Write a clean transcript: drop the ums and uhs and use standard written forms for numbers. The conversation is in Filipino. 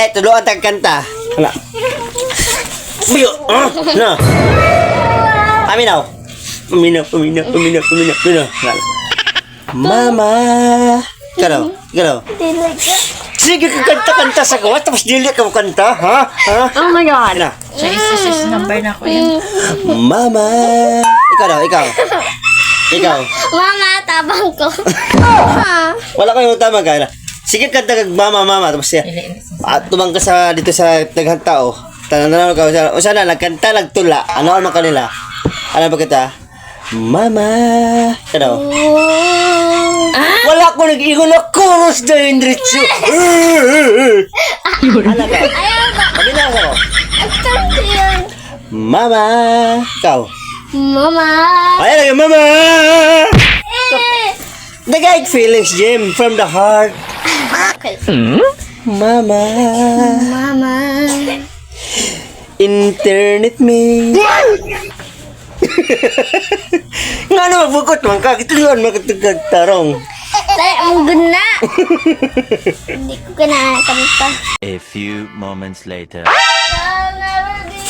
Ale, tuluan tag kanta. Hala. Biyo. Na. Aminaw. Aminaw. Hala. Mama. Ikaw. Dili ka. Sige ka kanta-kanta sa gawa, tapos dili ka kanta, ha? Oh my God. Ano? Sa isa number na ko yan. Mama. Ikaw. Mama, tabang ko. Wala kayong tama ka. Sige kanta kag mama, tapos siya. At tumang ka sa dito sa naghanta, oh. Tanan ka, o sana, nagkanta, nagtula. Ano naman kanila? Ano ba kita? Mama. Ikaw. Wala ko nag-igon na chorus na yung diretso. Ano ka? Pagkita ako. Mama. Ikaw. Mama. Ayan lang, mama. The guy feelings, Jim, from the heart. Okay. Mama. Mama. Internet me. Nga naman, bukot man ka. Kituluan magkatagtarong. Tayo, ang guna. Hindi ko kailangan kanta. A few moments later. I'll never be